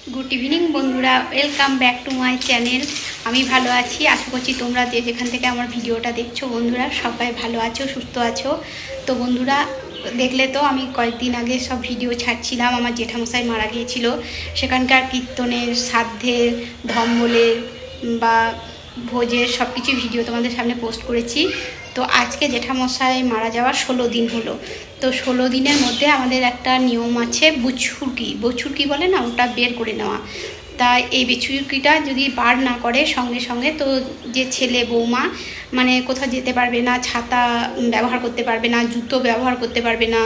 Good evening बंधुरा welcome back to my channel. আমি ভালো আছি, আশা করছি তোমরা যে যেখান থেকে আমার ভিডিওটা দেখছো বন্ধুরা সবাই ভালো আছো, সুস্থ আছো। তো বন্ধুরা দেখলে তো আমি কয়েকদিন আগে সব ভিডিও ছাড়ছিলাম, আমার জেঠামশাই মারা গিয়েছিল, সেখানকার কীর্তনের, শ্রাদ্ধের, ধম্বলের বা ভোজের সব কিছু ভিডিও তোমাদের সামনে পোস্ট করেছি। তো আজকে জেঠামশাই মারা যাওয়ার 16 দিন হলো। তো 16 দিনের মধ্যে আমাদের একটা নিয়ম আছে, বছুরকি বলে না, ওটা বের করে নেওয়া। তাই এই বছুরকিটা যদি বার না করে সঙ্গে সঙ্গে, তো যে ছেলে বৌমা মানে কোথাও যেতে পারবে না, ছাতা ব্যবহার করতে পারবে না, জুতো ব্যবহার করতে পারবে না,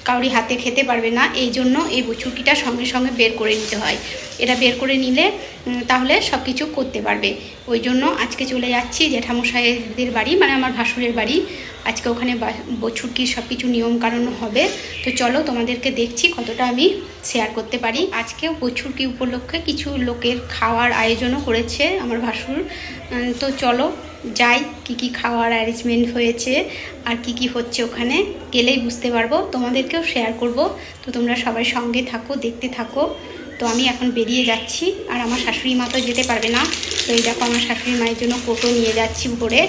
কাউরি হাতে খেতে পারবে না। এই জন্য এই বছুরকিটা সঙ্গে সঙ্গে বের করে নিতে হয়। এটা বের করে নিলে তাহলে সব কিছু করতে পারবে। ওই জন্য আজকে চলে যাচ্ছি জেঠামশাইদের বাড়ি, মানে আমার ভাসুরের বাড়ি। আজকে ওখানে বছুরকির সব কিছু নিয়মকানুন হবে। তো চলো তোমাদেরকে দেখছি কতটা আমি শেয়ার করতে পারি। আজকেও বছুরকি উপলক্ষে কিছু লোকের খাওয়ার আয়োজনও করেছে আমার ভাসুর। তো চলো যাই, কি খাওয়ার অ্যারেঞ্জমেন্ট হয়েছে আর কি হচ্ছে ওখানে গেলেই বুঝতে পারবো, তোমাদেরকেও শেয়ার করব। তো তোমরা সবাই সঙ্গে থাকো, দেখতে থাকো। তো আমি এখন বেরিয়ে যাচ্ছি, আর আমার শাশুড়ি মা তো যেতে পারবে না। তো এই দেখো আমার শাশুড়ি মায়ের জন্য কোটো নিয়ে যাচ্ছি, উপরে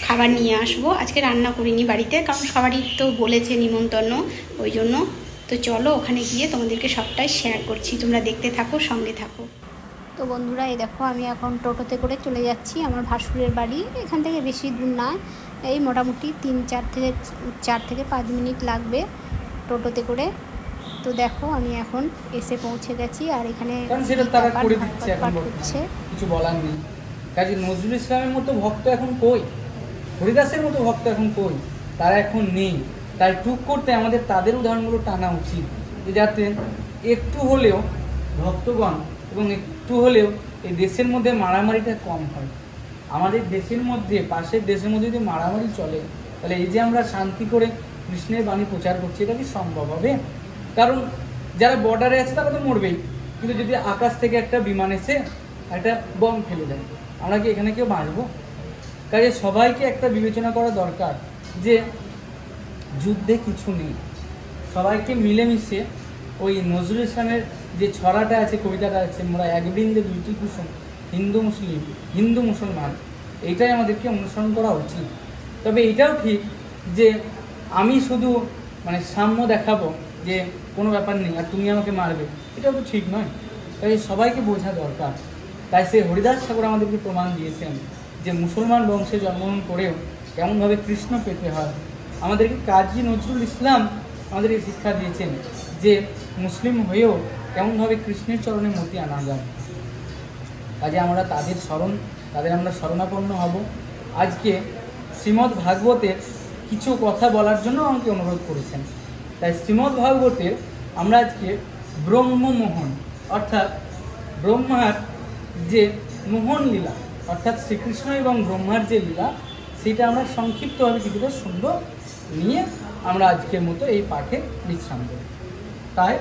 খাবার নিয়ে আসবো। আজকে রান্না করিনি বাড়িতে, কারণ সবারই তো বলেছে নিমন্ত্রণ, ওই জন্য। তো চলো ওখানে গিয়ে তোমাদেরকে সবটাই শেয়ার করছি, তোমরা দেখতে থাকো, সঙ্গে থাকো। তো বন্ধুরা এই দেখো আমি এখন টোটোতে করে চলে যাচ্ছি আমার ভাসুরের বাড়ি। এখান থেকে বেশি দূর না, এই মোটামুটি 4 থেকে 5 মিনিট লাগবে টোটোতে করে। তো দেখো আমি এখন এসে পৌঁছে গেছি, আর এখানে কিছু বলার নেই। কাজী নজরুল ইসলামের মতো ভক্ত এখন কই, হরিদাসের মতো ভক্ত এখন কই, তারা এখন নেই। তাই টুক করতে আমাদের তাদের উদাহরণগুলো টানা উচিত, যাতে একটু হলেও ভক্তগণ এবং একটু হলেও এই দেশের মধ্যে মারামারিটা কম হয়। আমাদের দেশের মধ্যে, পাশের দেশের মধ্যে যদি মারামারি চলে, তাহলে এই যে আমরা শান্তি করে কৃষ্ণের বাণী প্রচার করছি, এটা কি সম্ভব হবে? কারণ যারা বর্ডারে আছে তারা তো মরবেই, কিন্তু যদি আকাশ থেকে একটা বিমান এসে একটা বম ফেলে দেয়, আমরা কি এখানে কেউ বাঁচবো? কাজে সবাইকে একটা বিবেচনা করা দরকার যে যুদ্ধে কিছু নেই, সবাইকে মিলেমিশে ওই নজরুল ইসলামের যে ছড়াটা আছে, কবিতাটা আছে, মোরা এক বৃন্দে দুইটি কুসুম, হিন্দু মুসলিম, হিন্দু মুসলমান, এইটাই আমাদেরকে অনুসরণ করা উচিত। তবে এটাও ঠিক যে আমি শুধু মানে সাম্য দেখাবো যে কোনো ব্যাপার নেই আর তুমি আমাকে মারবে, এটাও তো ঠিক নয়। তাই সবাইকে বোঝা দরকার। তাই সে হরিদাস ঠাকুর আমাদেরকে প্রমাণ দিয়েছেন যে মুসলমান বংশে জন্মগ্রহণ করেও কেমনভাবে কৃষ্ণ পেতে হয়। আমাদেরকে কাজী নজরুল ইসলাম আমাদেরকে শিক্ষা দিয়েছেন যে মুসলিম হয়েও কেমনভাবে কৃষ্ণের চরণে মতি আনা যায়। কাজে আমরা তাদের আমরা শরণাপন্ন হব। আজকে শ্রীমদ্ ভাগবতের কিছু কথা বলার জন্য আমাকে অনুরোধ করেছেন। তাই শ্রীমদ্ ভাগবতের আমরা আজকে ব্রহ্মমোহন, অর্থাৎ ব্রহ্মার যে মোহন লীলা, অর্থাৎ শ্রীকৃষ্ণ এবং ব্রহ্মার যে লীলা, সেটা আমরা সংক্ষিপ্তভাবে কিছুটা শুনব, নিয়ে আমরা আজকের মতো এই পাঠে বিশ্রাম দেব। তাই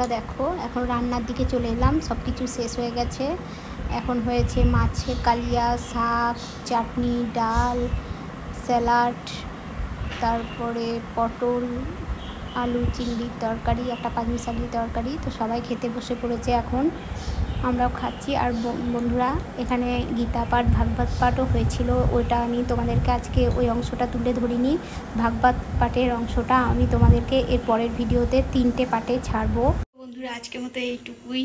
বন্ধুরা দেখো এখন রান্নার দিকে চলে এলাম, সব কিছু শেষ হয়ে গেছে। এখন হয়েছে মাছের কালিয়া, শাক, চাটনি, ডাল, স্যালাড, তারপরে পটল, আলু, চিংড়ির তরকারি, একটা পাঁচমিশালি তরকারি। তো সবাই খেতে বসে পড়েছে, এখন আমরাও খাচ্ছি। আর বন্ধুরা এখানে গীতা পাঠ, ভাগবত পাঠও হয়েছিল, ওইটা আমি তোমাদেরকে আজকে ওই অংশটা তুলে ধরিনি। ভাগবত পাঠের অংশটা আমি তোমাদেরকে এর পরের ভিডিওতে 3টে পার্টে ছাড়বো। বন্ধুরা আজকের মতো এইটুকুই।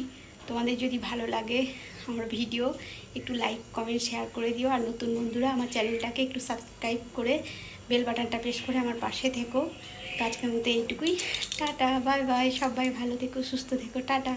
তোমাদের যদি ভালো লাগে আমার ভিডিও একটু লাইক, কমেন্ট, শেয়ার করে দিও। আর নতুন বন্ধুরা আমার চ্যানেলটাকে একটু সাবস্ক্রাইব করে বেল বাটনটা প্রেস করে আমার পাশে থেকো। তো আজকের মতো এইটুকুই, টাটা, বাই বাই। সবাই ভালো থেকো, সুস্থ থেকো, টাটা।